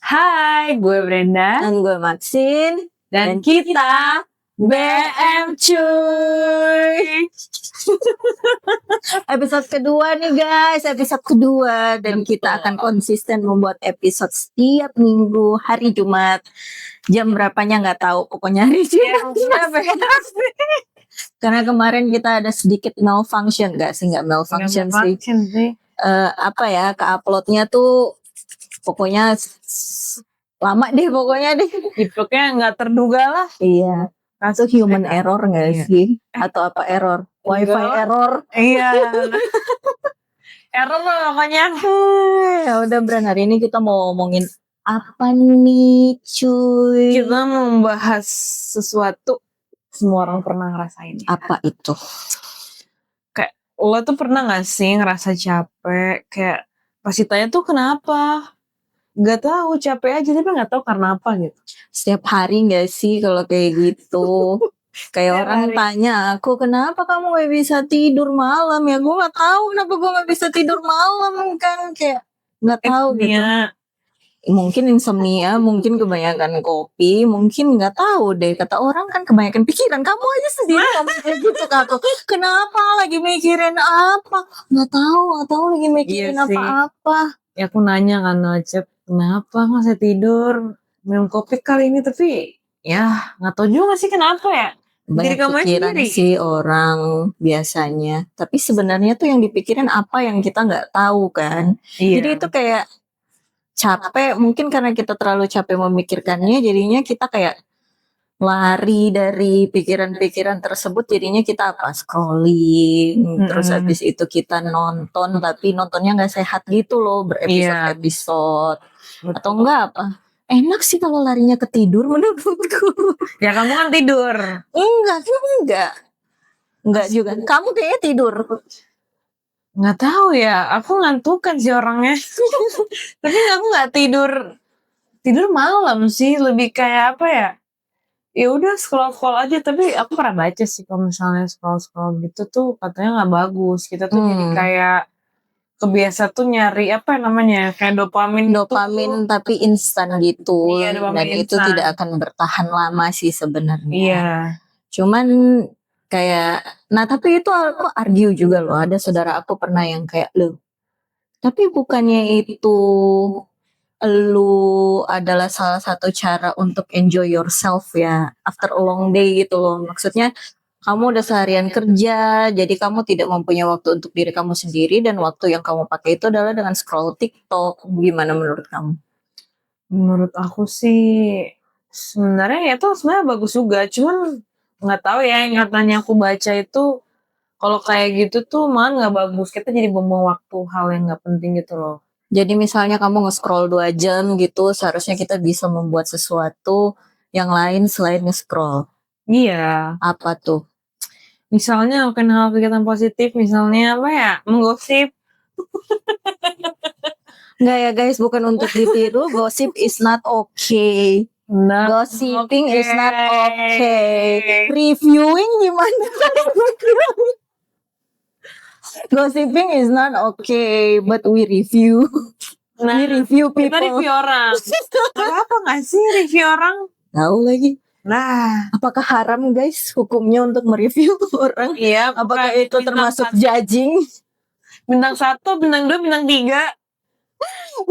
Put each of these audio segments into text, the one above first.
Hai, gue Brenda Dan gue Maxine. dan kita BM Cuy. Episode kedua nih guys, episode kedua. Dan kita akan konsisten membuat episode setiap minggu hari Jumat. Jam berapanya nggak tahu, pokoknya hari Jumat. Karena kemarin kita ada sedikit malfunction, nggak malfunction sih. Apa ya, ke-uploadnya tuh pokoknya lama deh pokoknya deh. Pokoknya nggak terduga lah. Iya. Itu human error nggak sih? Atau apa error? Wifi error? Iya. Error lah makanya. Ya udah Bran, hari ini kita mau ngomongin apa nih cuy? Kita membahas sesuatu semua orang pernah ngerasain. Apa itu? Kayak lo tuh pernah gak sih ngerasa capek? Kayak pas ditanya tuh kenapa? Gak tahu, capek aja tapi gak tahu karena apa gitu. Setiap hari gak sih kalau kayak gitu? Kayak orang tanya aku, kenapa kamu gak bisa tidur malam? Ya gue gak tahu kenapa gue gak bisa tidur malam kan. Kayak gak tahu gitu. Mungkin insomnia, mungkin kebanyakan kopi, mungkin nggak tahu deh. Kata orang kan kebanyakan pikiran. Kamu aja sendiri ngomong kayak gitu ke aku. Kenapa lagi mikirin apa? Nggak tahu lagi mikirin apa-apa. Ya aku nanya kan Acep, kenapa nggak saya tidur minum kopi kali ini, tapi ya nggak tahu juga sih kenapa ya. Banyak pikiran sih orang biasanya. Tapi sebenarnya tuh yang dipikirin apa yang kita nggak tahu kan. Jadi itu kayak capek, mungkin karena kita terlalu capek memikirkannya, jadinya kita kayak lari dari pikiran-pikiran tersebut, jadinya kita apa, scrolling, terus habis itu kita nonton, tapi nontonnya nggak sehat gitu loh, berepisode-episode, atau enggak apa, enak sih kalau larinya ke tidur menurutku. Ya kamu kan tidur. Enggak juga, kamu kayaknya tidur. Nggak tahu ya, aku ngantukan sih orangnya. Tapi aku nggak tidur malam sih, lebih kayak apa ya, ya udah scroll aja. Tapi aku pernah baca sih kalau misalnya scroll gitu tuh katanya nggak bagus. Kita tuh jadi kayak kebiasa tuh nyari apa namanya, kayak dopamin tapi instan gitu. Iya, dan itu tidak akan bertahan lama sih sebenarnya. Iya. Cuman kayak, nah tapi itu aku argue juga loh, ada saudara aku pernah yang kayak, loh tapi bukannya itu lu adalah salah satu cara untuk enjoy yourself ya after a long day gitu loh. Maksudnya kamu udah seharian kerja, jadi kamu tidak mempunyai waktu untuk diri kamu sendiri, dan waktu yang kamu pakai itu adalah dengan scroll TikTok. Gimana menurut kamu? Menurut aku sih sebenarnya ya itu sebenarnya bagus juga, cuman nggak tahu ya, yang katanya aku baca itu kalau kayak gitu tuh malah nggak bagus, kita jadi buang waktu hal yang nggak penting gitu loh. Jadi misalnya kamu nge-scroll 2 jam gitu, seharusnya kita bisa membuat sesuatu yang lain selain nge-scroll. Iya. Apa tuh? Misalnya melakukan hal kegiatan positif, misalnya apa ya, menggosip. Enggak ya guys, bukan untuk ditiru. Gossip is not okay. Gossiping is not okay. Reviewing gimana? Gossiping is not okay, but we review. We review people. Kita review orang. Apa nggak sih review orang? Tahu lagi. Nah, apakah haram guys hukumnya untuk mereview orang? Iya. Apakah itu termasuk judging? Bintang 1, bintang 2, bintang 3.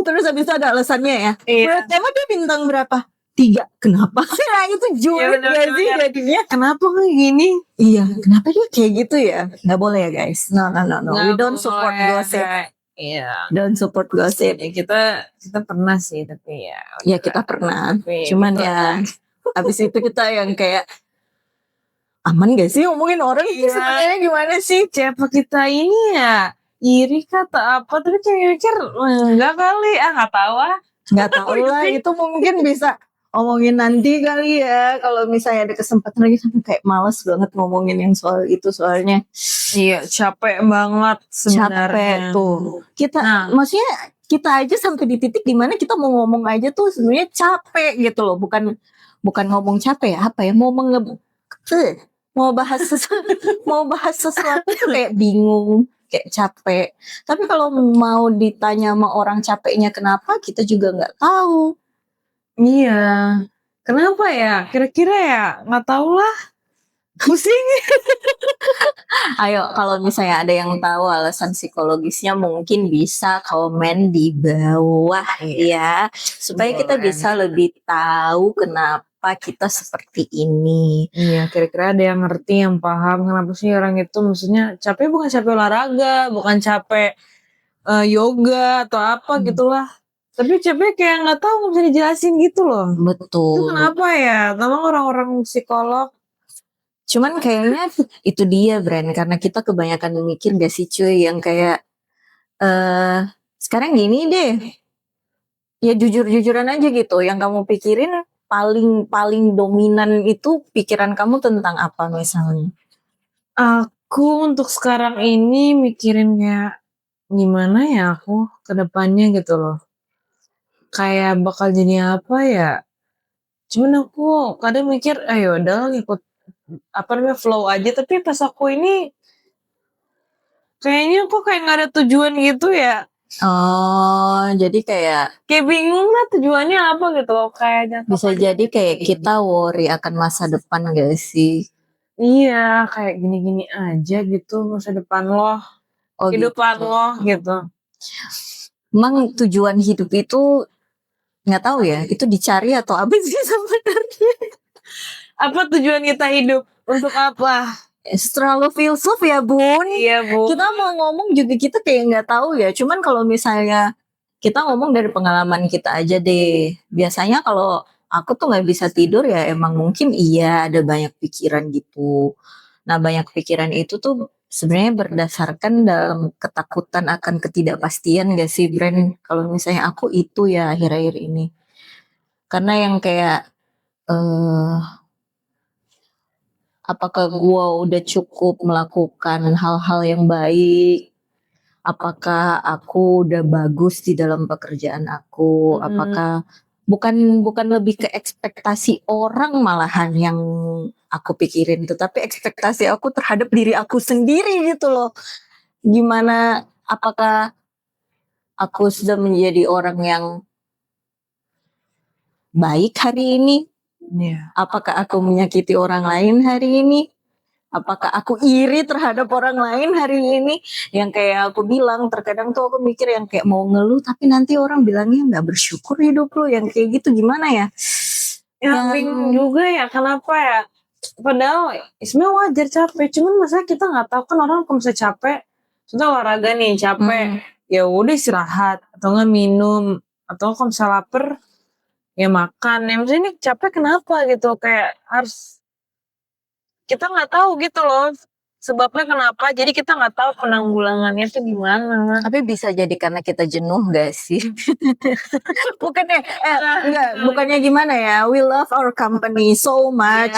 Terus habis itu ada alasannya ya. Iya. Emang dia bintang berapa? 3. Kenapa? Nah itu julid ya sih jadinya. Kenapa kayak gini? Iya, kenapa dia kayak gitu ya? Nggak boleh ya guys. No. We don't support gossip. Iya. Don't support gossip. Ya, kita pernah sih, tapi ya. Ya kita pernah. Cuman ya habis itu kita yang kayak aman gak sih ngomongin orang itu sebenarnya gimana sih? Siapa kita ini ya? Iri kata apa? Tapi mikir enggak kali, nggak tahu ah. Nggak tahu lah, itu mungkin bisa omongin nanti kali ya. Kalau misalnya ada kesempatan lagi, kan kayak males banget ngomongin yang soal itu soalnya. Iya, capek banget sebenarnya. Capek tuh. Kita, maksudnya kita aja sampai di titik dimana kita mau ngomong aja tuh sebenarnya capek gitu loh. Bukan ngomong capek ya, apa ya? Mau bahas sesuatu kayak bingung, kayak capek. Tapi kalau mau ditanya sama orang capeknya kenapa, kita juga nggak tahu. Iya. Kenapa ya? Kira-kira ya? Nggak tahu lah. Pusing. Ayo, kalau misalnya ada yang tahu alasan psikologisnya mungkin bisa komen di bawah ya, supaya kita Boleh. bisa lebih tahu kenapa kita seperti ini. Iya, kira-kira ada yang ngerti, yang paham kenapa sih orang itu maksudnya capek bukan capek olahraga, bukan capek yoga atau apa gitulah. Tapi capek kayak nggak tahu nggak bisa dijelasin gitu loh. Itu Betul. kenapa ya? Tolong orang-orang psikolog. Cuman kayaknya itu dia Bren, karena kita kebanyakan mikir gak sih cuy, yang kayak sekarang gini deh, ya jujur-jujuran aja gitu, yang kamu pikirin paling dominan itu pikiran kamu tentang apa misalnya? Aku untuk sekarang ini mikirin kayak gimana ya aku ke depannya gitu loh. Kayak bakal jadi apa ya? Cuman aku kadang mikir, ayo udah ngikut apa namanya flow aja. Tapi pas aku ini kayaknya aku kayak nggak ada tujuan gitu ya. Oh, jadi kayak Bingung lah tujuannya apa gitu loh. Kayak bisa jadi kayak kita worry akan masa depan gak sih? iya, kayak gini-gini aja gitu masa depan lo, Oh kehidupan gitu. lo gitu. Emang tujuan hidup itu nggak tahu ya, itu dicari atau apa sih sebenarnya? Apa tujuan kita hidup? Untuk apa? Terlalu filsuf ya Bun. Iya Bu. Kita mau ngomong juga kita kayak nggak tahu ya. Cuman kalau misalnya kita ngomong dari pengalaman kita aja deh. Biasanya kalau aku tuh nggak bisa tidur ya emang mungkin iya ada banyak pikiran gitu. Nah banyak pikiran itu tuh sebenarnya berdasarkan dalam ketakutan akan ketidakpastian gak sih Bren? Kalau misalnya aku itu ya akhir-akhir ini. Karena yang kayak apakah gua udah cukup melakukan hal-hal yang baik? Apakah aku udah bagus di dalam pekerjaan aku? Apakah bukan lebih ke ekspektasi orang malahan yang aku pikirin, tetapi ekspektasi aku terhadap diri aku sendiri gitu loh. Gimana? Apakah aku sudah menjadi orang yang baik hari ini? Iya. Apakah aku menyakiti orang lain hari ini? Apakah aku iri terhadap orang lain hari ini? Yang kayak aku bilang, terkadang tuh aku mikir yang kayak mau ngeluh, tapi nanti orang bilangnya nggak bersyukur hidup lo. Yang kayak gitu gimana ya? Yang bingung juga ya, kenapa ya? Padahal sebenarnya wajar capek, cuman masalah kita nggak tahu kan orang kalau misalnya capek, contoh olahraga nih capek, ya udah istirahat atau nggak minum atau kalau misalnya lapar ya makan. Ya maksudnya ini capek kenapa gitu? Kayak harus kita nggak tahu gitu loh sebabnya kenapa. Jadi kita nggak tahu penanggulangannya tuh gimana. Tapi bisa jadi karena kita jenuh gak sih? Bukannya, bukannya gimana ya? We love our company so much.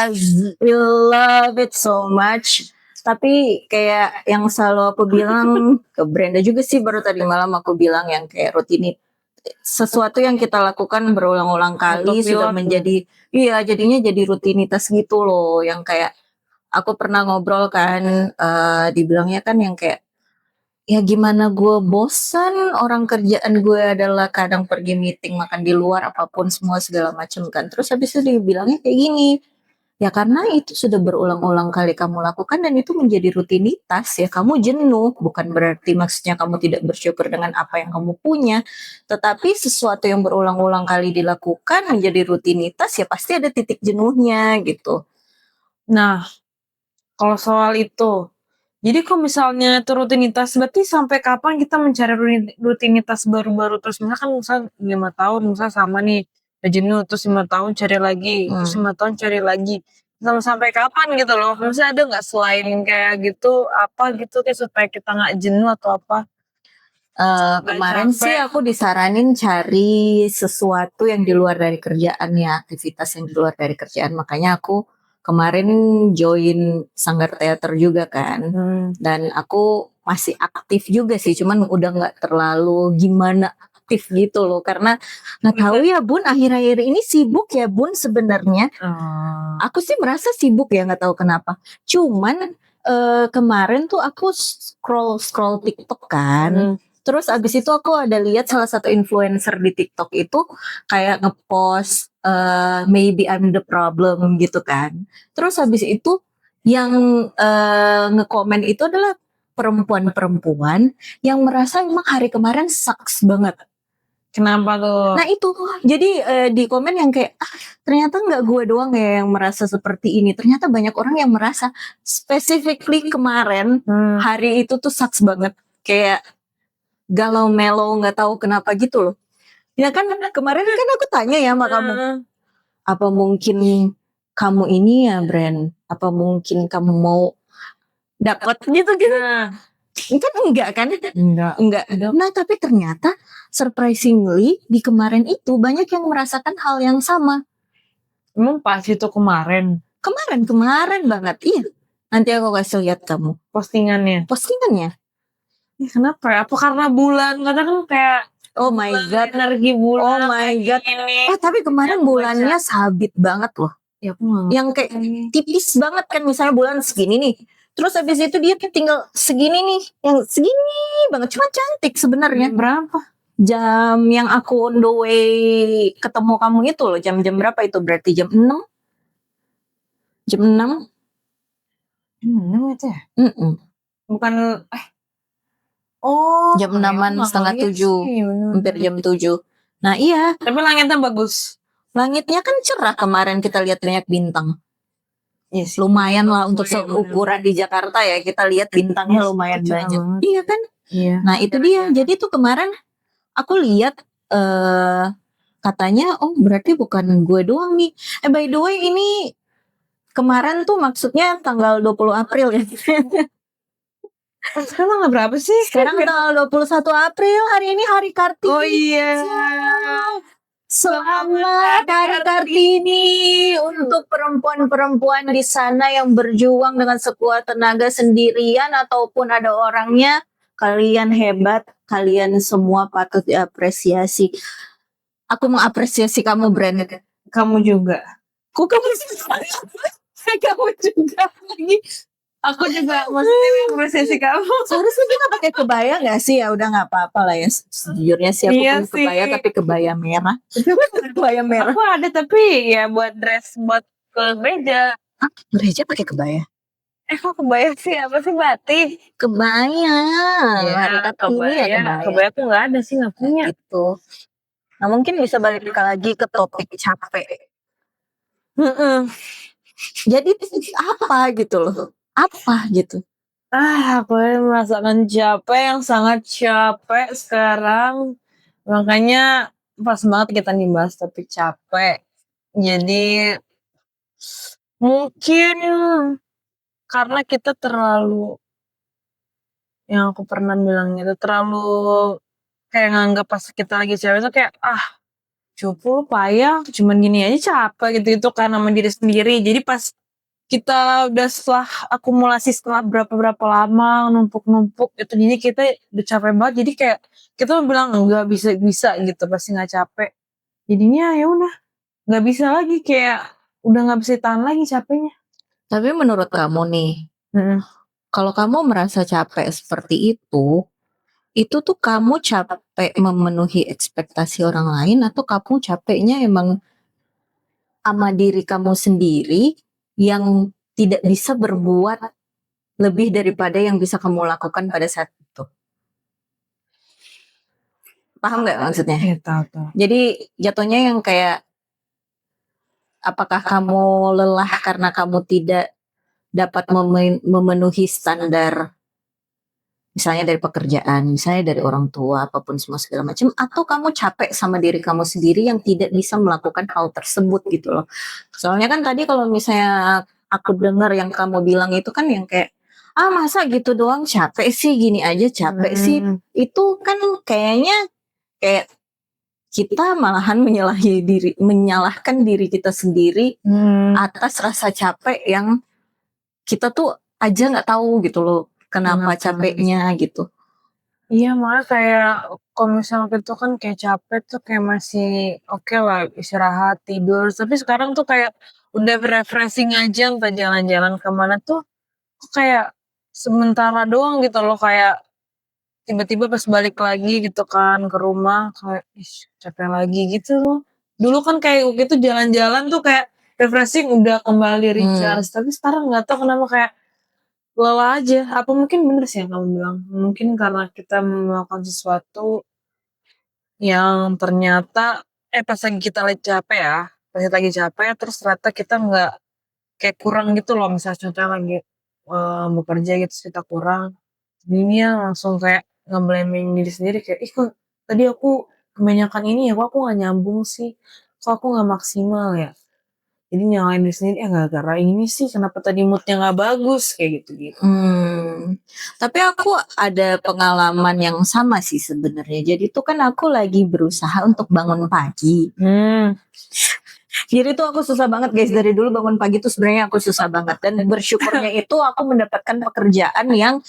We love it so much. Tapi kayak yang selalu aku bilang ke Brenda juga sih baru tadi malam aku bilang yang kayak rutinitas sesuatu yang kita lakukan berulang-ulang kali sudah menjadi jadinya jadi rutinitas gitu loh yang kayak aku pernah ngobrol kan dibilangnya kan yang kayak ya gimana gue bosan orang kerjaan gue adalah kadang pergi meeting makan di luar apapun semua segala macam kan terus habis itu dibilangnya kayak gini ya karena itu sudah berulang-ulang kali kamu lakukan dan itu menjadi rutinitas ya kamu jenuh bukan berarti maksudnya kamu tidak bersyukur dengan apa yang kamu punya tetapi sesuatu yang berulang-ulang kali dilakukan menjadi rutinitas ya pasti ada titik jenuhnya gitu. Nah, kalau soal itu, jadi kalau misalnya itu rutinitas, berarti sampai kapan kita mencari rutinitas baru-baru terus? Misalkan misal 5 tahun, misal sama nih, udah jenuh, terus 5 tahun cari lagi, terus 5 tahun cari lagi. Sampai kapan gitu loh? Maksudnya ada nggak selain kayak gitu, apa gitu kayak supaya kita nggak jenuh atau apa? Kemarin sih aku disaranin cari sesuatu yang di luar dari kerjaan ya, aktivitas yang di luar dari kerjaan. Makanya aku kemarin join sanggar teater juga kan. Dan aku masih aktif juga sih, cuman udah nggak terlalu gimana aktif gitu loh. Karena nggak tahu ya Bun, akhir-akhir ini sibuk ya Bun sebenarnya. Aku sih merasa sibuk ya, nggak tahu kenapa. Cuman kemarin tuh aku scroll TikTok kan. Terus abis itu aku ada lihat salah satu influencer di TikTok itu kayak ngepost maybe I'm the problem gitu kan. Terus abis itu yang ngekomen itu adalah perempuan-perempuan yang merasa emang hari kemarin sucks banget. Kenapa tuh? Nah itu, jadi di komen yang kayak ternyata nggak gue doang ya yang merasa seperti ini. Ternyata banyak orang yang merasa specifically kemarin hari itu tuh sucks banget, kayak galau melo nggak tahu kenapa gitu loh. Ya kan kemarin kan aku tanya ya sama kamu, apa mungkin kamu ini ya Brand, apa mungkin kamu mau dapat gitu. Kan enggak kan? Enggak. Nah tapi ternyata surprisingly di kemarin itu banyak yang merasakan hal yang sama. Emang pas itu kemarin? Kemarin banget, iya. Nanti aku kasih lihat kamu Postingannya. Ya, kenapa ya? Apa karena bulan? Kadang kan kayak oh my god, energi bulan. oh my god. Ini. Tapi kemarin bulannya sabit banget loh. Ya aku nggak. Yang kayak tipis banget kan, misalnya bulan segini nih. Terus habis itu dia tinggal segini nih, yang segini banget, cuma cantik sebenarnya. Berapa? Jam yang aku on the way ketemu kamu itu loh, jam berapa itu? Berarti jam 6? Jam 6? 6 itu ya? Bukan, jam 6-an setengah 7, hampir jam 7. Nah iya. Tapi langitnya bagus. Langitnya kan cerah kemarin, kita lihat banyak bintang. Yes. Lumayan lah untuk seukuran di Jakarta ya, kita lihat bintangnya lumayan banyak. Iya kan? Iya. Nah itu dia. Jadi tuh kemarin aku lihat katanya berarti bukan gue doang nih. By the way ini kemarin tuh maksudnya tanggal 20 April ya. Sekarang tanggal berapa sih? Sekarang tanggal 21 April, hari ini hari Kartini. Oh iya. Selamat Hari Kartini untuk perempuan-perempuan di sana yang berjuang dengan sekuat tenaga sendirian ataupun ada orangnya. Kalian hebat, kalian semua patut diapresiasi. Aku mengapresiasi kamu, Brand. Kamu juga. Kok kamu kamu juga lagi. Aku juga maksudnya apresiasi kamu. Seharusnya kita pakai kebaya gak sih? Ya udah gak apa-apa lah ya. Sejujurnya sih aku punya kebaya, tapi kebaya merah. Kebaya merah. Aku ada tapi ya buat dress buat ke gereja. Gereja pakai kebaya? Kok kebaya sih? Apa sih batik? Kebaya. Ya, kebaya aku gak ada sih, gak punya. Gitu. Nah mungkin bisa balik lagi ke topik capek. Jadi apa gitu loh? Apa gitu? Aku merasakan capek yang sangat capek sekarang. Makanya pas banget kita bahas topik capek. Jadi mungkin karena kita terlalu, yang aku pernah bilang itu, terlalu kayak nganggap pas kita lagi capek itu kayak cupu payah, cuman gini aja capek gitu kan sama diri sendiri. Jadi pas kita udah setelah akumulasi setelah berapa lama numpuk itu, jadi kita udah capek banget, jadi kayak kita bilang nggak bisa gitu, pasti nggak capek, jadinya ya udah nggak bisa lagi, kayak udah nggak bisa tahan lagi capeknya. Tapi menurut kamu nih, kalau kamu merasa capek seperti itu tuh kamu capek memenuhi ekspektasi orang lain atau kamu capeknya emang sama diri kamu sendiri yang tidak bisa berbuat lebih daripada yang bisa kamu lakukan pada saat itu? Paham nggak maksudnya? Ya, tahu. Jadi jatuhnya yang kayak, apakah kamu lelah karena kamu tidak dapat memenuhi standar, misalnya dari pekerjaan, misalnya dari orang tua, apapun semua segala macam, atau kamu capek sama diri kamu sendiri yang tidak bisa melakukan hal tersebut gitu loh. Soalnya kan tadi kalau misalnya aku dengar yang kamu bilang itu kan yang kayak, masa gitu doang capek sih, gini aja capek sih. Itu kan kayaknya kayak kita malahan menyalahkan diri kita sendiri atas rasa capek yang kita tuh aja nggak tahu gitu loh kenapa capeknya gitu. Iya, malah kayak kalau misalnya itu kan kayak capek tuh kayak masih oke lah istirahat tidur, tapi sekarang tuh kayak udah refreshing aja, entah jalan-jalan kemana tuh kayak sementara doang gitu loh, kayak tiba-tiba pas balik lagi gitu kan ke rumah kayak capek lagi gitu loh. Dulu kan kayak waktu itu jalan-jalan tuh kayak refreshing udah kembali recharge, tapi sekarang nggak tahu kenapa kayak lelah aja. Apa mungkin bener sih yang kamu bilang, mungkin karena kita melakukan sesuatu yang ternyata pas lagi kita lagi capek ya, pas kita lagi capek terus ternyata kita nggak kayak kurang gitu loh, misalnya contohnya lagi bekerja gitu terus kita kurang, jadinya langsung kayak nge-blaming diri sendiri kayak, "Ih kok tadi aku kebanyakan ini ya, kok aku nggak nyambung sih, kok aku nggak maksimal ya?" Jadi nyalain diri sendiri, gara-gara ini sih kenapa tadi mood-nya nggak bagus, kayak gitu-gitu. Tapi aku ada pengalaman yang sama sih sebenarnya. Jadi tuh kan aku lagi berusaha untuk bangun pagi. Jadi tuh aku susah banget guys, dari dulu bangun pagi tuh sebenarnya aku susah banget, dan bersyukurnya itu aku mendapatkan pekerjaan yang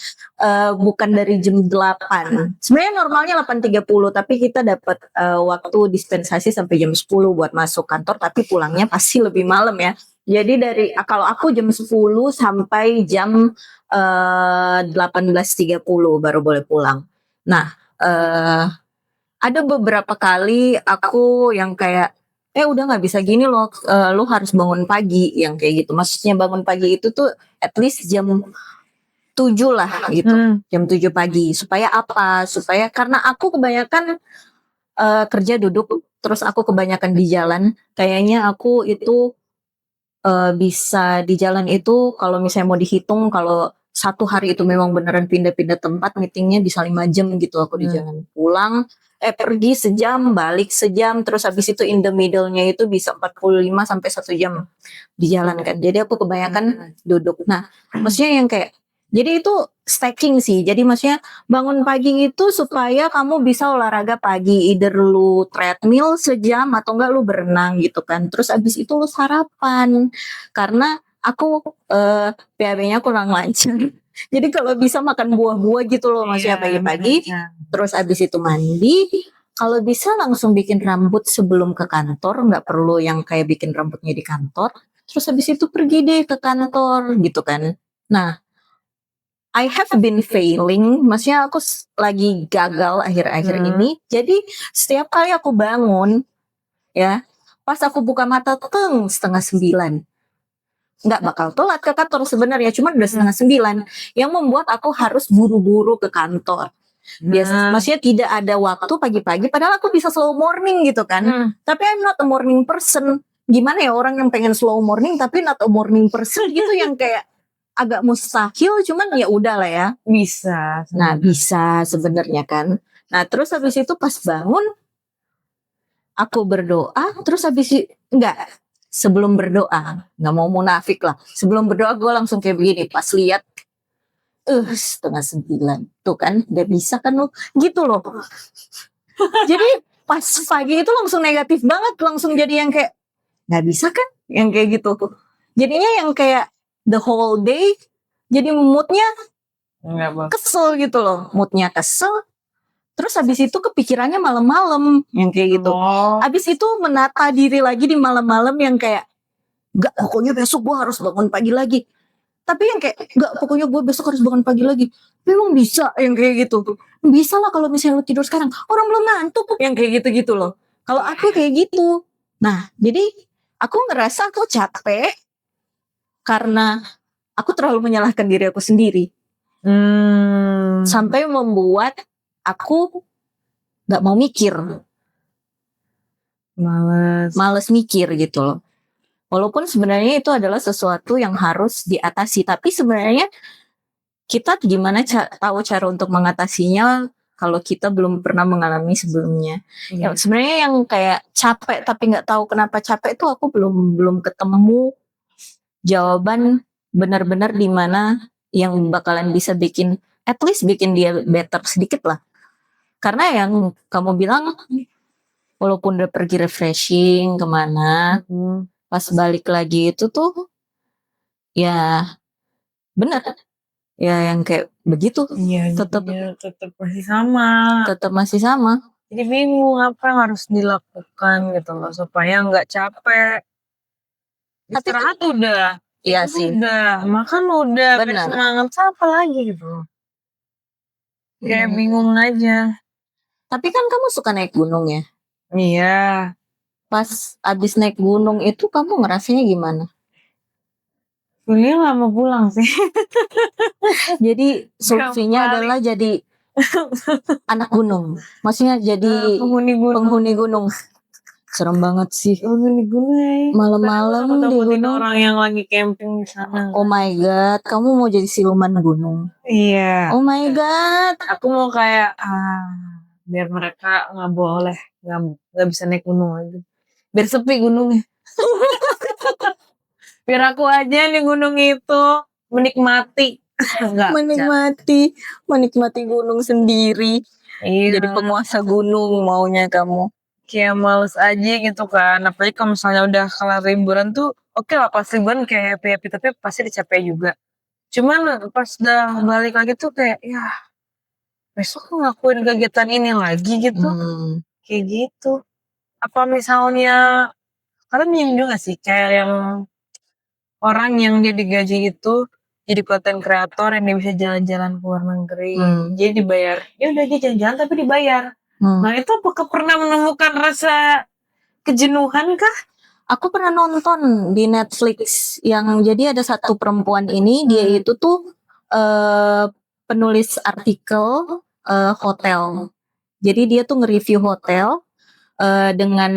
bukan dari jam 8. Sebenarnya normalnya 8.30, tapi kita dapat waktu dispensasi sampai jam 10 buat masuk kantor, tapi pulangnya pasti lebih malam ya. Jadi dari kalau aku jam 10 sampai jam 18.30 baru boleh pulang. Nah, ada beberapa kali aku yang kayak udah nggak bisa gini loh, lu harus bangun pagi, yang kayak gitu. Maksudnya bangun pagi itu tuh at least jam 7 lah gitu. Jam 7 pagi. Supaya apa? Supaya karena aku kebanyakan kerja duduk, terus aku kebanyakan di jalan. Kayaknya aku itu bisa di jalan itu kalau misalnya mau dihitung, kalau satu hari itu memang beneran pindah-pindah tempat, meetingnya bisa 5 jam gitu aku di jalan. Pulang pergi sejam, balik sejam, terus habis itu in the middle-nya itu bisa 45 sampai 1 jam di jalan kan. Jadi aku kebanyakan duduk. Nah, maksudnya yang kayak, jadi itu stacking sih. Jadi maksudnya bangun pagi itu supaya kamu bisa olahraga pagi, either lu treadmill sejam atau enggak lu berenang gitu kan. Terus abis itu lu sarapan. Karena aku PAB-nya kurang lancar. Jadi kalau bisa makan buah-buah gitu loh maksudnya pagi-pagi. Terus abis itu mandi. Kalau bisa langsung bikin rambut sebelum ke kantor, nggak perlu yang kayak bikin rambutnya di kantor. Terus abis itu pergi deh ke kantor gitu kan. Nah, I have been failing, maksudnya aku lagi gagal akhir-akhir ini. Jadi setiap kali aku bangun, ya, pas aku buka mata setengah 9, nggak bakal telat ke kantor sebenarnya, cuma udah setengah 9, yang membuat aku harus buru-buru ke kantor. Biasa, maksudnya tidak ada waktu pagi-pagi, padahal aku bisa slow morning gitu kan. Tapi I'm not a morning person. Gimana ya orang yang pengen slow morning tapi not a morning person gitu, yang kayak agak mustahil, cuman ya udah lah ya. Bisa. Nah, bisa sebenarnya kan. Nah, terus habis itu pas bangun aku berdoa, terus habis itu sebelum berdoa, nggak mau munafik lah. Sebelum berdoa gue langsung kayak begini, pas lihat setengah 9. Tuh kan, udah bisa kan lo, gitu loh. Jadi pas pagi itu langsung negatif banget, langsung jadi yang kayak nggak bisa kan, yang kayak gitu. Jadinya yang kayak the whole day, jadi moodnya kesel gitu loh, moodnya kesel. Terus habis itu kepikirannya malam-malam yang kayak gitu. Habis itu menata diri lagi di malam-malam yang kayak, nggak, pokoknya besok gue harus bangun pagi lagi. Tapi yang kayak, nggak, pokoknya gue besok harus bangun pagi lagi. Memang bisa yang kayak gitu. Bisa lah kalau misalnya lo tidur sekarang. Orang belum ngantuk yang kayak gitu-gitu loh. Kalau aku kayak gitu. Nah, jadi aku ngerasa aku capek karena aku terlalu menyalahkan diri aku sendiri. Sampai membuat aku gak mau mikir. Males mikir gitu loh. Walaupun sebenarnya itu adalah sesuatu yang harus diatasi. Tapi sebenarnya kita gimana tahu cara untuk mengatasinya kalau kita belum pernah mengalami sebelumnya. Ya, sebenarnya yang kayak capek tapi gak tahu kenapa capek itu aku belum ketemu jawaban benar-benar di mana yang bakalan bisa bikin, at least bikin dia better sedikit lah. Karena yang kamu bilang, walaupun udah pergi refreshing kemana, pas balik lagi itu tuh, ya benar, ya yang kayak begitu, tetap masih sama. Tetap masih sama. Jadi bingung apa yang harus dilakukan gitu loh supaya nggak capek. Istirahat udah. Iya sih. Udah, makan udah, semangat apa lagi gitu. Kayak bingung aja. Tapi kan kamu suka naik gunung ya? Iya. Pas abis naik gunung itu kamu ngerasanya gimana? Sebenarnya lama pulang sih. Jadi solusinya adalah jadi anak gunung. Maksudnya jadi penghuni gunung. Serem banget sih. Penghuni gunung. Malam-malam di gunung. Orang yang lagi camping di sana. Oh my god, kamu mau jadi siluman gunung? Iya. Oh my god. Aku mau kayak biar mereka nggak boleh, nggak bisa naik gunung lagi. Biar sepi gunungnya. Biar aku aja di gunung itu menikmati. menikmati gunung sendiri. Iya. Jadi penguasa gunung maunya kamu. Kayak males aja gitu kan. Apalagi kalau misalnya udah kelar liburan tuh, oke lah pas liburan kayak happy tapi pasti dicapai juga. Cuman pas udah balik lagi tuh kayak ya besok ngelakuin kegiatan ini lagi gitu. Kayak gitu. Apa misalnya kalian menyinggung gak sih kayak yang orang yang dia digaji itu jadi content creator yang dia bisa jalan-jalan ke luar negeri, jadi dibayar. Ya udah dia jalan-jalan tapi dibayar. Nah itu apakah pernah menemukan rasa kejenuhan kah? Aku pernah nonton di Netflix yang jadi ada satu perempuan ini dia itu tuh penulis artikel hotel. Jadi dia tuh nge-review hotel dengan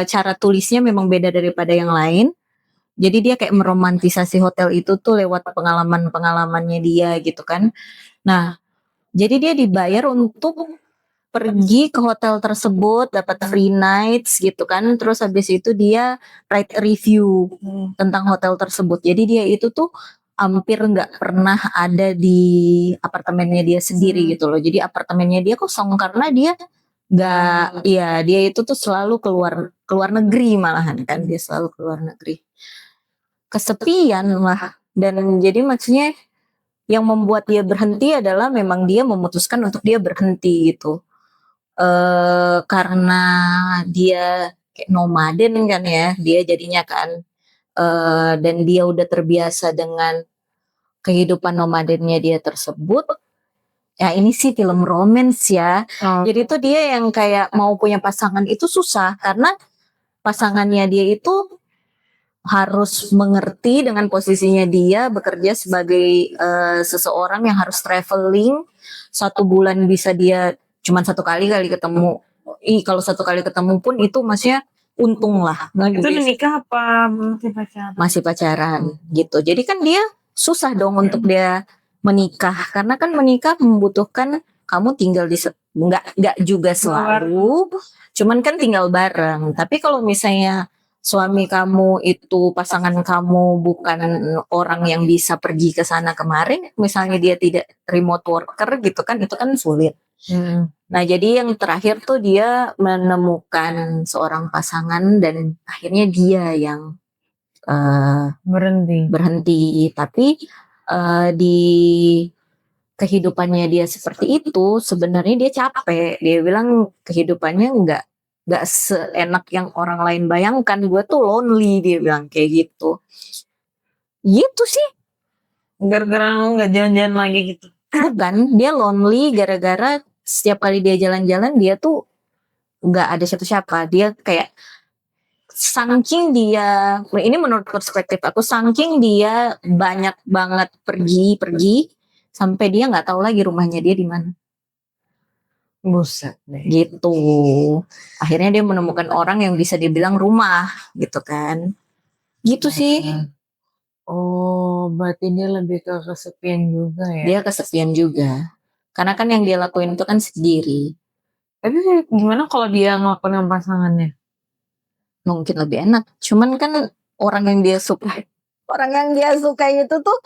cara tulisnya memang beda daripada yang lain. Jadi dia kayak meromantisasi hotel itu tuh lewat pengalaman-pengalamannya dia gitu kan. Nah, jadi dia dibayar untuk pergi ke hotel tersebut, dapat free nights gitu kan. Terus habis itu dia write review tentang hotel tersebut. Jadi dia itu tuh hampir nggak pernah ada di apartemennya dia sendiri gitu loh. Jadi apartemennya dia kosong karena dia nggak, ya dia itu tuh selalu keluar negeri malahan kan. Dia selalu keluar negeri. Kesepian lah. Dan jadi maksudnya yang membuat dia berhenti adalah memang dia memutuskan untuk dia berhenti gitu. Karena dia kayak nomaden kan ya, dia jadinya kan dan dia udah terbiasa dengan kehidupan nomadennya dia tersebut. Ya ini sih film romance ya. Jadi itu dia yang kayak mau punya pasangan itu susah karena pasangannya dia itu harus mengerti dengan posisinya dia bekerja sebagai seseorang yang harus traveling 1 bulan bisa dia cuman 1 kali ketemu. Kalau 1 kali ketemu pun itu maksudnya untung lah. Itu udah nikah apa masih pacaran? Masih pacaran gitu. Jadi kan dia susah dong untuk dia menikah karena kan menikah membutuhkan kamu tinggal di nggak juga selalu, cuman kan tinggal bareng. Tapi kalau misalnya suami kamu itu pasangan kamu bukan orang yang bisa pergi ke sana kemari, misalnya dia tidak remote worker gitu kan, itu kan sulit. Nah jadi yang terakhir tuh dia menemukan seorang pasangan dan akhirnya dia yang berhenti. Tapi di kehidupannya dia seperti itu sebenarnya dia capek. Dia bilang kehidupannya nggak seenak yang orang lain bayangkan. Gue tuh lonely, dia bilang kayak gitu. Gitu sih. Gara-gara nggak jalan-jalan lagi gitu. Bukan, dia lonely gara-gara setiap kali dia jalan-jalan dia tuh nggak ada siapa-siapa. Dia kayak saking dia, ini menurut perspektif aku, saking dia banyak banget pergi sampai dia nggak tahu lagi rumahnya dia di mana. Buset deh. Gitu. Akhirnya dia menemukan orang yang bisa dibilang rumah gitu kan. Gitu sih. Oh, berarti dia lebih ke kesepian juga ya? Dia kesepian juga. Karena kan yang dia lakuin itu kan sendiri. Tapi gimana kalau dia ngelakuin sama pasangannya? Mungkin lebih enak. Cuman kan orang yang dia suka itu tuh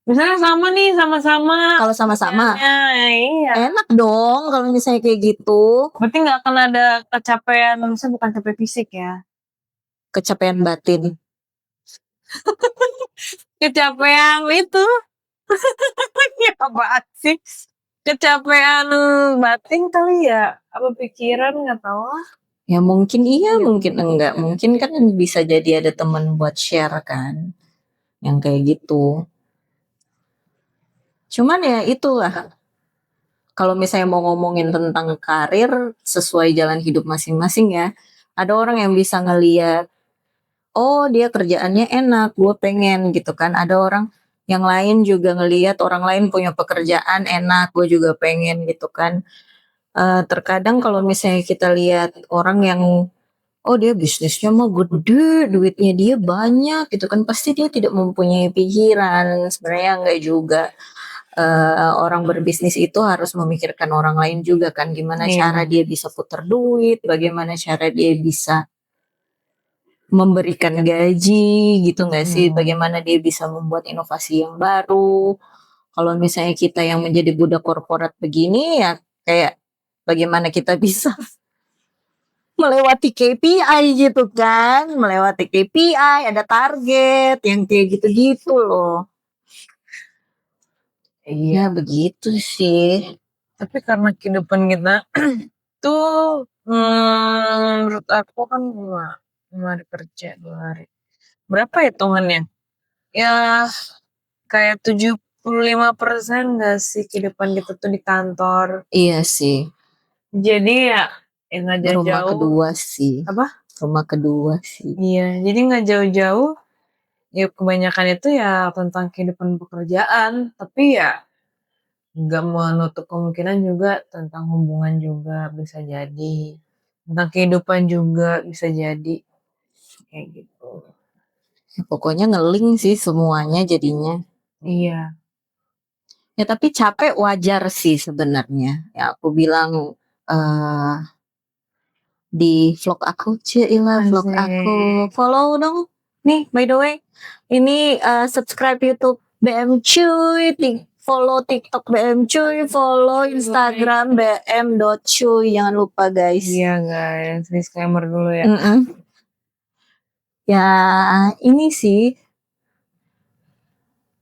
misalnya sama nih, sama-sama. Kalau sama-sama, iya. Enak dong kalau misalnya kayak gitu. Berarti nggak akan ada kecapean, misalnya bukan capek fisik ya? Kecapean batin. Kecapean itu. Ya apaan sih? Kecapean batin kali ya? Apa pikiran nggak tahu lah. Ya mungkin iya, mungkin enggak. Mungkin kan bisa jadi ada teman buat share kan. Yang kayak gitu. Cuman ya itulah. kalau misalnya mau ngomongin tentang karir sesuai jalan hidup masing-masing ya, ada orang yang bisa ngeliat, oh dia kerjaannya enak, gue pengen gitu kan. Ada orang yang lain juga ngeliat orang lain punya pekerjaan enak, gue juga pengen gitu kan. Terkadang kalau misalnya kita lihat orang yang oh dia bisnisnya mah gede, duitnya dia banyak gitu kan, pasti dia tidak mempunyai pikiran. Sebenarnya enggak juga. Orang berbisnis itu harus memikirkan orang lain juga kan, gimana cara dia bisa putar duit, bagaimana cara dia bisa memberikan gaji gitu nggak sih, bagaimana dia bisa membuat inovasi yang baru. Kalau misalnya kita yang menjadi budak korporat begini ya kayak bagaimana kita bisa melewati KPI gitu kan, melewati KPI, ada target yang kayak gitu-gitu loh. Iya begitu sih. Tapi karena kehidupan kita tuh menurut aku kan 5 hari kerja 2 hari. Berapa hitungannya? Ya kayak 75% gak sih kehidupan kita tuh di kantor. Iya sih. Jadi ya gak jauh-jauh. Rumah kedua sih. Apa? Rumah kedua sih. Iya, jadi gak jauh-jauh. Ya kebanyakan itu ya tentang kehidupan pekerjaan. Tapi ya gak menutup kemungkinan juga tentang hubungan juga bisa jadi. Tentang kehidupan juga bisa jadi. Kayak gitu. Ya, pokoknya ngeling sih semuanya jadinya. Iya. Ya tapi capek wajar sih sebenarnya. Ya aku bilang di vlog aku, vlog aku. Follow dong. Nih by the way, ini subscribe YouTube BM Cuy, follow TikTok BM Cuy, follow Instagram bm.cuy. Jangan lupa guys. Iya guys, disclaimer dulu ya. Ya ini sih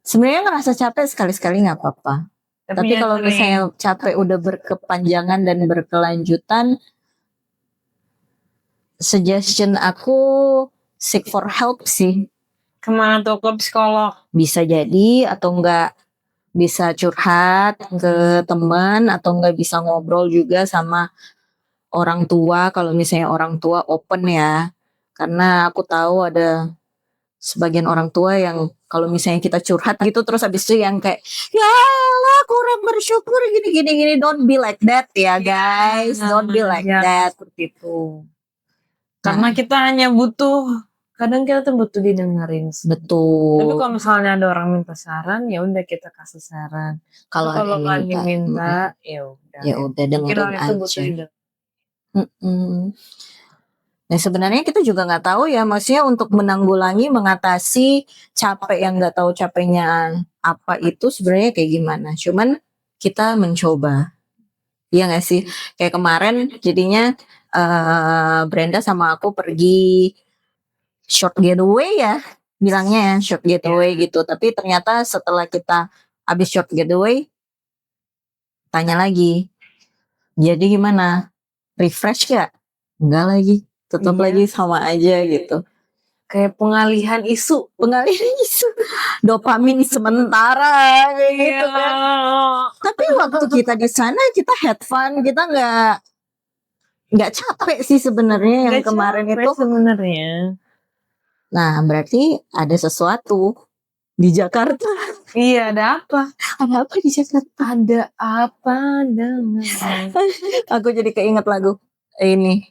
sebenarnya ngerasa capek sekali-sekali nggak apa-apa. Tapi kalau misalnya capek udah berkepanjangan dan berkelanjutan, suggestion aku seek for help sih. Kemana tuh, ke psikolog? Bisa jadi atau enggak bisa curhat ke teman atau enggak bisa ngobrol juga sama orang tua kalau misalnya orang tua open ya. Karena aku tahu ada sebagian orang tua yang kalau misalnya kita curhat gitu terus habis itu yang kayak ya Allah kurang bersyukur gini, don't be like that ya guys, don't be like that seperti itu. Karena kita hanya butuh, kadang kita tuh butuh didengerin. Betul. Tapi kalau misalnya ada orang minta saran, ya udah kita kasih saran. Kalau nggak diminta, ya udah dengerin aja. Nah sebenarnya kita juga nggak tahu ya, maksudnya untuk menanggulangi, mengatasi capek yang nggak tahu capeknya apa itu sebenarnya kayak gimana. Cuman kita mencoba, iya nggak sih? Kayak kemarin jadinya Brenda sama aku pergi short getaway ya, bilangnya ya short getaway gitu. Tapi ternyata setelah kita habis short getaway, tanya lagi, jadi gimana? Refresh gak? Enggak lagi. Tetap lagi sama aja gitu. Kayak pengalihan isu. Dopamin sementara kayak gitu kan. Tapi waktu kita di sana kita had fun, kita nggak capek sih sebenarnya yang kemarin itu sebenarnya. Nah berarti ada sesuatu di Jakarta. Iya, ada apa? Ada apa di Jakarta? Ada apa dengan Aku jadi keinget lagu ini.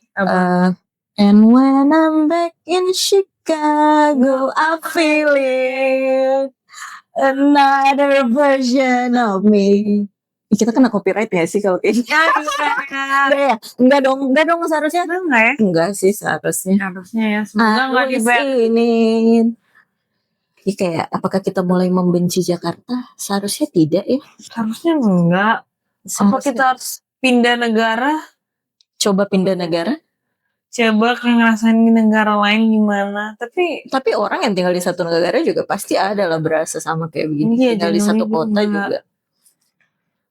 And when I'm back in Chicago, I feel it, another version of me. Kita kena copyright ya sih kalau kayak gitu. Enggak dong seharusnya. Enggak ya? Enggak sih seharusnya. Harusnya ya. Semoga enggak ini. Jadi kayak apakah kita mulai membenci Jakarta? Seharusnya tidak ya. Seharusnya enggak. Apa kita harus pindah negara? Coba pindah negara? Coba ngerasain di negara lain gimana. Tapi orang yang tinggal di satu negara juga pasti ada lah berasa sama kayak begini. Tinggal di satu kota juga.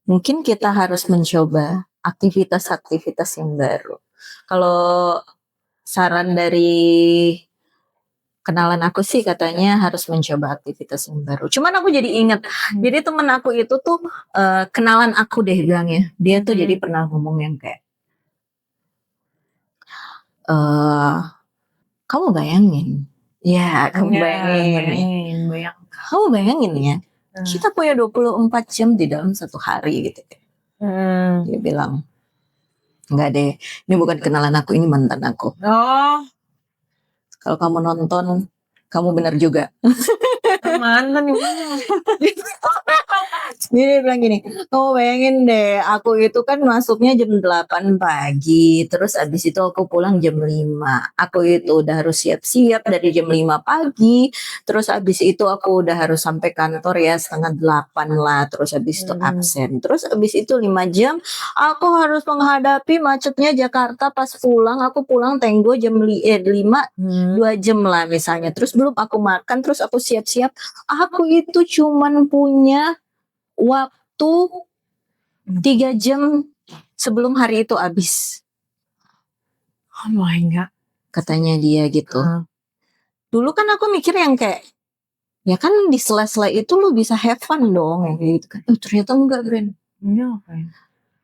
Mungkin kita harus mencoba aktivitas-aktivitas yang baru. Kalau saran dari kenalan aku sih katanya harus mencoba aktivitas yang baru. Cuman aku jadi ingat, jadi temen aku itu tuh kenalan aku deh bilangnya. Dia tuh jadi pernah ngomong yang kayak, kamu bayangin, ya kamu bayangin, kamu bayangin ya, kita punya 24 jam di dalam satu hari gitu. Dia bilang, enggak deh, ini bukan kenalan aku, ini mantan aku. Kalau kamu nonton, kamu benar juga. Mantan Jadi dia bilang gini, kamu bayangin deh, aku itu kan masuknya jam 8 pagi, terus abis itu aku pulang jam 5. Aku itu udah harus siap-siap dari jam 5 pagi, terus abis itu aku udah harus sampai kantor ya setengah 8 lah, terus abis itu absen. Terus abis itu 5 jam, aku harus menghadapi macetnya Jakarta pas pulang, aku pulang tenggo jam 5, 2 jam lah misalnya. Terus belum aku makan, terus aku siap-siap, aku itu cuman punya waktu 3 jam sebelum hari itu habis. Oh my god. Katanya dia gitu. Dulu kan aku mikir yang kayak, ya kan di sela-sela itu lu bisa have fun dong yang kayak gitu kan. Ternyata enggak, Bren.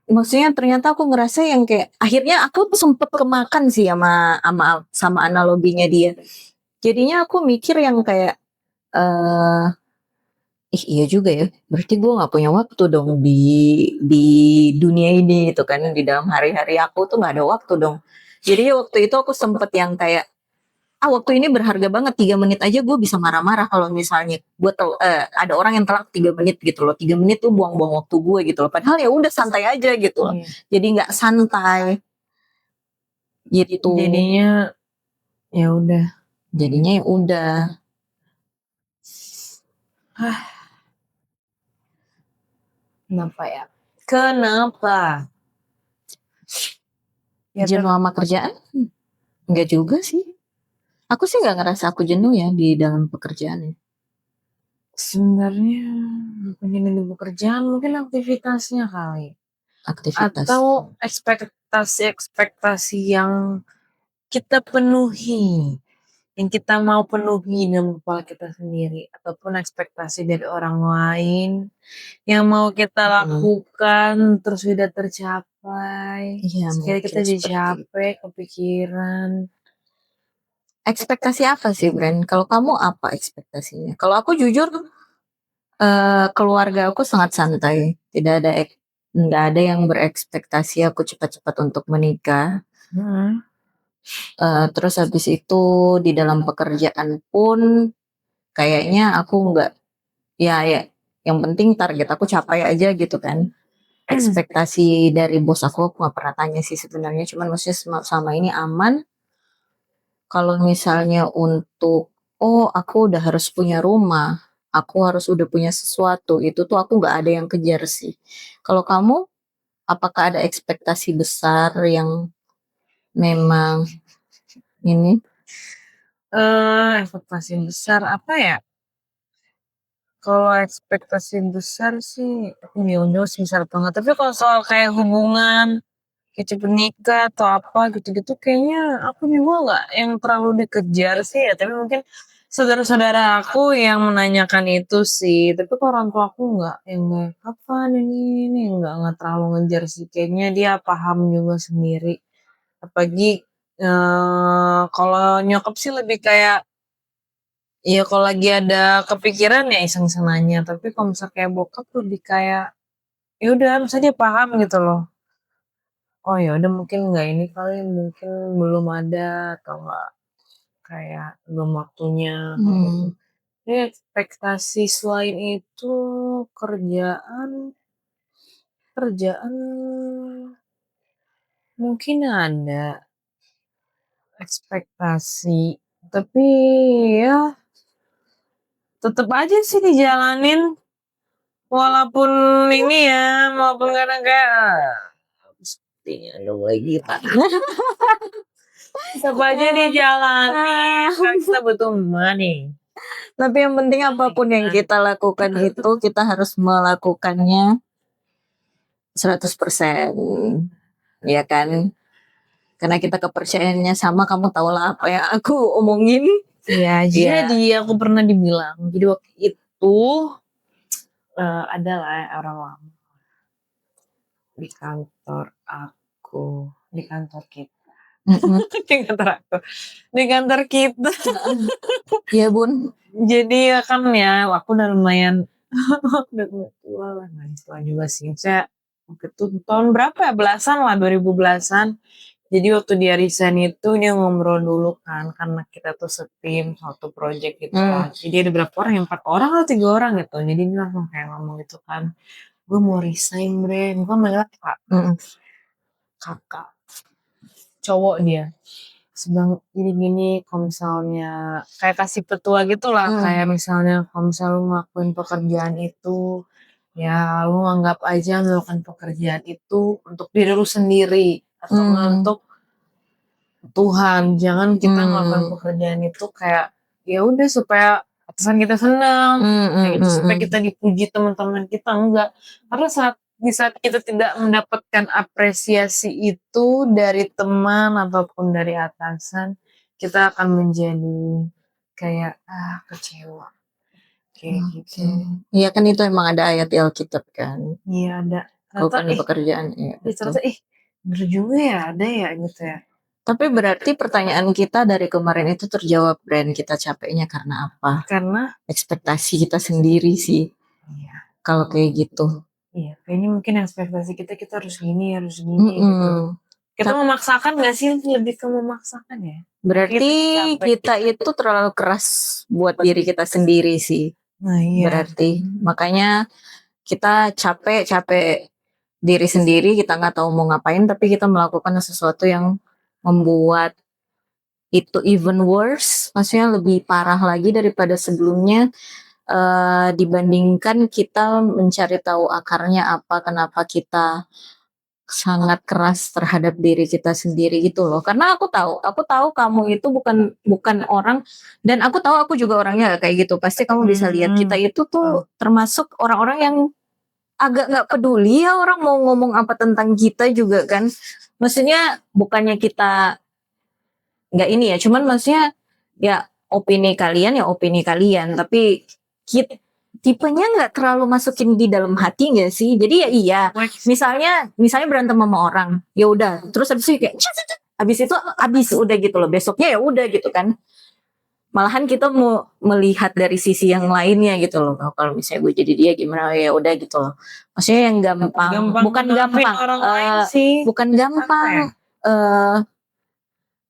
Maksudnya ternyata aku ngerasa yang kayak, akhirnya aku sempet kemakan sih sama analoginya dia. Jadinya aku mikir yang kayak, iya juga ya. Berarti gue nggak punya waktu dong di dunia ini gitu kan. Di dalam hari-hari aku tuh nggak ada waktu dong. Jadi waktu itu aku sempet yang kayak, waktu ini berharga banget. 3 menit aja gue bisa marah-marah kalau misalnya gue ada orang yang telat 3 menit gitu loh. 3 menit tuh buang-buang waktu gue gitu loh. Padahal ya udah santai aja gitu loh. Jadi nggak santai gitu. Jadinya ya udah. Kenapa? Jenuh sama kerjaan? Enggak juga sih. Aku sih nggak ngerasa aku jenuh ya di dalam pekerjaan. Sebenarnya bukan di pekerjaan, mungkin aktivitasnya kali. Aktivitas. Atau ekspektasi yang kita penuhi, yang kita mau penuhi dalam kepala kita sendiri, ataupun ekspektasi dari orang lain yang mau kita lakukan terus tidak tercapai. Iya, Sekali kita mungkin jadi capek, kepikiran. Ekspektasi apa sih, Bren? Kalau kamu apa ekspektasinya? Kalau aku jujur, keluarga aku sangat santai. Nggak ada yang berekspektasi aku cepat-cepat untuk menikah. Terus habis itu di dalam pekerjaan pun kayaknya aku nggak, ya yang penting target aku capai aja gitu kan. Ekspektasi dari bos aku nggak pernah tanya sih sebenarnya. Cuman maksudnya sama ini aman. Kalau misalnya untuk, aku udah harus punya rumah, aku harus udah punya sesuatu, itu tuh aku nggak ada yang kejar sih. Kalau kamu, apakah ada ekspektasi besar yang memang ini? Ekspektasi besar apa ya? Kalau ekspektasi besar sih, ya udah sih besar banget. Tapi kalau soal kayak hubungan, kayak cepet nikah atau apa gitu-gitu, kayaknya aku juga nggak yang terlalu dikejar sih ya. Tapi mungkin saudara-saudara aku yang menanyakan itu sih. Tapi kalau orang tua aku nggak, yang kayak kapan ini nggak terlalu ngejar sih. Kayaknya dia paham juga sendiri. Apalagi kalau nyokap sih lebih kayak, iya kalau lagi ada kepikiran ya iseng-iseng nanya, tapi kalau misalnya kayak bokap lebih kayak, ya udah misalnya dia paham gitu loh. Oh ya udah mungkin nggak ini kali, mungkin belum ada atau nggak kayak belum waktunya. Jadi ekspektasi selain itu kerjaan mungkin ada ekspektasi, tapi ya tetep aja sih dijalanin. Walaupun ini ya, walaupun kadang kayak sepertinya udah mulai gila. Tetap aja dijalanin, kan kita butuh money. Tapi yang penting apapun yang kita lakukan itu, kita harus melakukannya 100%. Ya kan? Karena kita kepercayaannya sama, kamu tahu lah apa yang aku omongin. Iya, jadi aku pernah dibilang. Jadi waktu itu adalah orang lama di kantor aku, di kantor kita. di kantor kita. Iya Bun. Jadi kan ya, aku udah lumayan udah tua lah, nggak tua juga sih. Saya waktu itu tahun berapa ya? Belasan lah, 2000 belasan. Jadi waktu dia resign itu dia ngobrol dulu kan, karena kita tuh setim satu project gitu lah. Jadi ada berapa orang, 4 orang atau 3 orang gitu. Jadi dia langsung kayak ngomong gitu kan, gue mau resign bre, gue manggil kakak, cowok dia. Sebang gini-gini, kalau misalnya kayak kasih petua gitu lah, kayak misalnya kalau misalnya lu ngelakuin pekerjaan itu, ya lu anggap aja melakukan pekerjaan itu untuk diri lu sendiri atau untuk Tuhan. Jangan kita melakukan pekerjaan itu kayak ya udah supaya atasan kita senang, kayak gitu, supaya kita dipuji teman-teman kita, enggak. Karena di saat kita tidak mendapatkan apresiasi itu dari teman ataupun dari atasan, kita akan menjadi kayak kecewa kayak gitu. Iya kan itu emang ada ayat di Alkitab kan. Iya ada. Bukan pekerjaan ya. Ternyata bener juga ya, ada ya gitu ya. Tapi berarti pertanyaan kita dari kemarin itu terjawab, Brand. Kita capeknya karena apa? Karena ekspektasi kita sendiri sih. Iya. Kalau kayak gitu. Iya, kayaknya mungkin ekspektasi kita harus gini gitu. Kita memaksakan gak sih? Lebih ke memaksakan ya. Berarti kita itu terlalu keras buat diri kita sendiri sih. Nah iya. Berarti makanya kita capek diri sendiri, kita nggak tahu mau ngapain, tapi kita melakukan sesuatu yang membuat itu even worse, maksudnya lebih parah lagi daripada sebelumnya. Dibandingkan kita mencari tahu akarnya apa, kenapa kita sangat keras terhadap diri kita sendiri gitu loh. Karena aku tahu kamu itu bukan orang, dan aku tahu aku juga orangnya kayak gitu. Pasti kamu bisa lihat kita itu tuh termasuk orang-orang yang agak nggak peduli ya orang mau ngomong apa tentang kita juga kan. Maksudnya bukannya kita nggak ini ya, cuman maksudnya ya opini kalian, tapi kita tipenya nggak terlalu masukin di dalam hati nggak sih? Jadi ya iya, misalnya berantem sama orang, ya udah, terus habis itu kayak habis udah gitu loh, besoknya ya udah gitu kan. Malahan kita mau melihat dari sisi yang lainnya gitu loh. Kalau misalnya gue jadi dia gimana, ya udah gitu loh. Maksudnya yang bukan gampang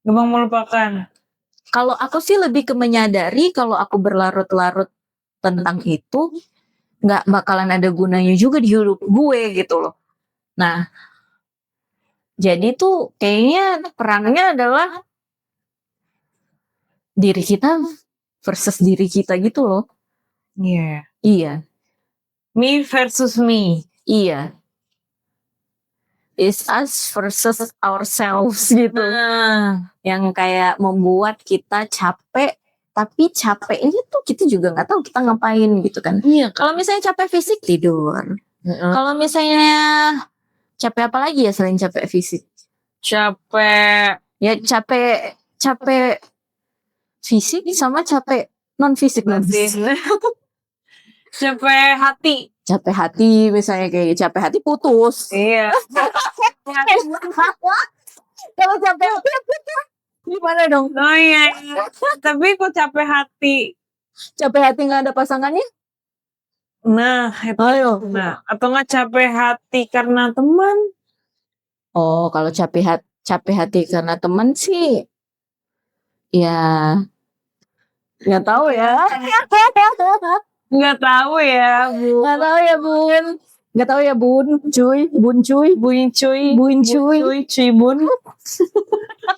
gampang melupakan. Kalau aku sih lebih ke menyadari kalau aku berlarut-larut tentang itu nggak bakalan ada gunanya juga di hidup gue gitu loh. Nah, jadi tuh kayaknya perangnya adalah diri kita versus diri kita gitu loh. Iya. Iya. Me versus me. Iya. Is us versus ourselves gitu. Yang kayak membuat kita capek, tapi capeknya tuh kita juga nggak tahu kita ngapain gitu kan. Iya. Kalau misalnya capek fisik tidur. Kalau misalnya capek apa lagi ya selain capek fisik? Capek fisik sama capek non fisik. Capek hati misalnya, kayak capek hati putus. Iya. Kalau capek hati gimana dong? Oh iya. Tapi kok capek hati nggak ada pasangannya? Nah, ayo. Nah, atau nggak capek hati karena teman? Oh, kalau capek hati karena teman sih, ya nggak tahu ya. Nggak tahu ya, Bu. Nggak tahu ya, Bun. Cuy.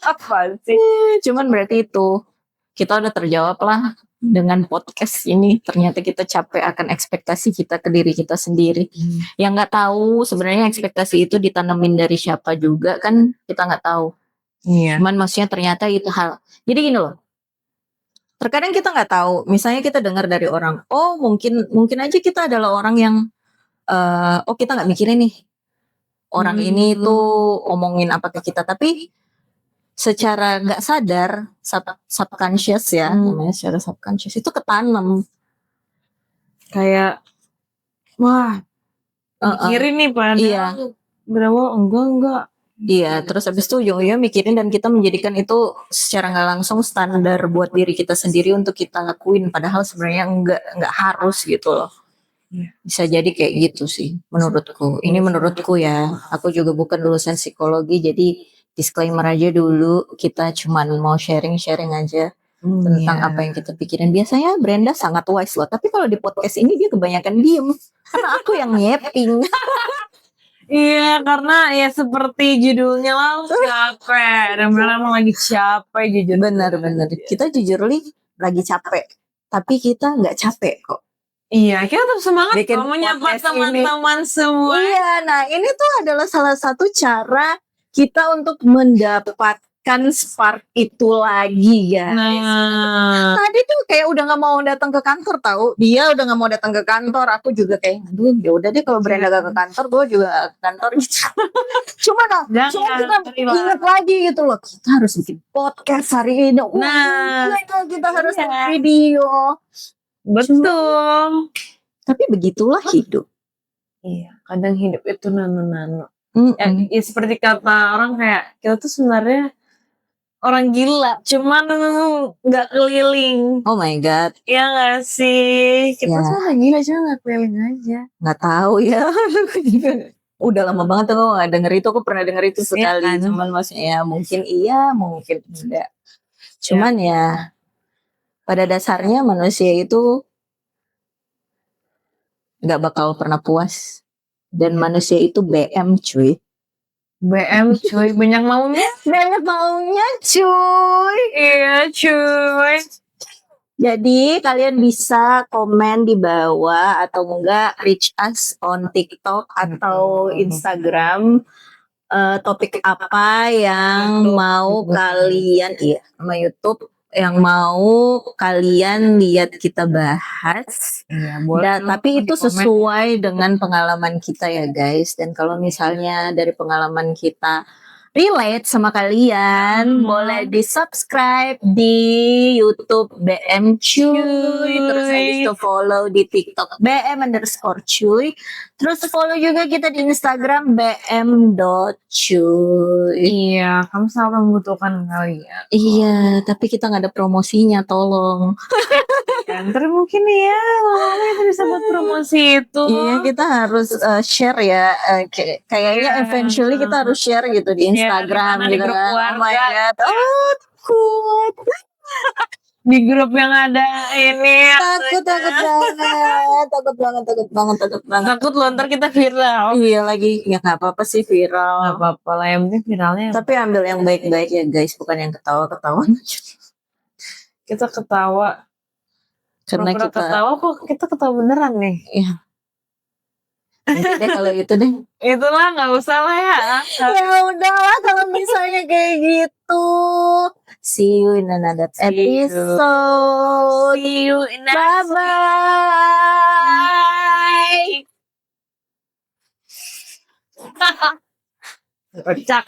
Apa sih? Cuman berarti itu kita udah terjawab lah dengan podcast ini. Ternyata kita capek akan ekspektasi kita ke diri kita sendiri. Yang nggak tahu sebenarnya ekspektasi itu ditanamin dari siapa juga kan kita nggak tahu. Iya. Cuman maksudnya ternyata itu hal. Jadi gini loh. Terkadang kita nggak tahu. Misalnya kita dengar dari orang. Oh mungkin aja kita adalah orang yang kita nggak mikirin nih orang ini tuh omongin apa ke kita, tapi secara nggak sadar, subconscious ya, namanya secara subconscious itu ketanam. Kayak wah, mikirin nih padahal. Iya. Berapa enggak. Iya, terus abis itu ujung-ujungnya mikirin dan kita menjadikan itu secara nggak langsung standar buat diri kita sendiri untuk kita lakuin, padahal sebenarnya nggak harus gitu loh. Bisa jadi kayak gitu sih menurutku. Ini menurutku ya. Aku juga bukan lulusan psikologi, jadi disclaimer aja dulu. Kita cuman mau sharing-sharing aja tentang apa yang kita pikirin. Biasanya Brenda sangat wise loh, tapi kalau di podcast ini dia kebanyakan diem karena aku yang nyepping. Iya, karena ya seperti judulnya lah capek. Dan benar emang lagi capek jujur. Benar-benar. Kita jujur lagi capek, tapi kita nggak capek kok. Iya, kita tetap semangat bikin kalau menyapa podcast teman-teman semua. Iya, nah ini tuh adalah salah satu cara kita untuk mendapatkan spark itu lagi ya. Nah, Tadi tuh kayak udah nggak mau datang ke kantor tahu. Dia udah nggak mau datang ke kantor. Aku juga kayak, aduh ya udah deh kalau Brenda gak ke kantor, gue juga ke kantor gitu. Cuma kita ingat lagi gitu loh. Kita harus bikin podcast hari ini. Kita harus video. Betul. Tapi begitulah hidup. Iya, kadang hidup itu nano-nano. Ya seperti kata orang kayak kita tuh sebenarnya orang gila, cuman nggak keliling. Oh my god. Iya nggak sih? Kita tuh orang gila cuma nggak keliling aja. Nggak tahu ya. Udah lama banget aku nggak denger itu. Aku pernah denger itu sekali. Ya, kan? Cuman maksudnya ya mungkin iya, mungkin tidak. Cuman ya pada dasarnya manusia itu nggak bakal pernah puas. Dan manusia itu BM cuy. BM cuy, banyak maunya. Banyak maunya cuy. Iya cuy. Jadi kalian bisa komen di bawah atau enggak reach us on TikTok atau Instagram, topik apa yang mau kalian sama YouTube yang mau kalian lihat kita bahas. Iya, boleh. Tapi itu sesuai dengan pengalaman kita ya guys. Dan kalau misalnya dari pengalaman kita relate sama kalian, boleh di subscribe di YouTube BM Cuy, terus habis itu follow di TikTok BM_cuy, terus follow juga kita di Instagram bm.cuy. Iya, kamu selalu membutuhkan kalian. Iya, tapi kita nggak ada promosinya, tolong. Ntar mungkin ya kita bisa buat promosi itu. Iya, kita harus share ya. Kayaknya eventually kita harus share gitu di Instagram gitu kan. Oh my god, takut. Di grup yang ada ini. Takut banget. Takut loh ntar kita viral. Iya lagi, ya nggak apa-apa sih viral. Nggak apa-apa lah, yang penting viralnya. Tapi ambil yang baik-baik ya guys, bukan yang ketawa-ketawa. Kita ketawa. Karena kita ketawa kok kita ketawa beneran nih. Iya. Deh kalau itu deh. Itulah nggak usah lah ya. Ya udahlah kalau misalnya kayak gitu. See you in another episode. See you in Bye bye. Kocak.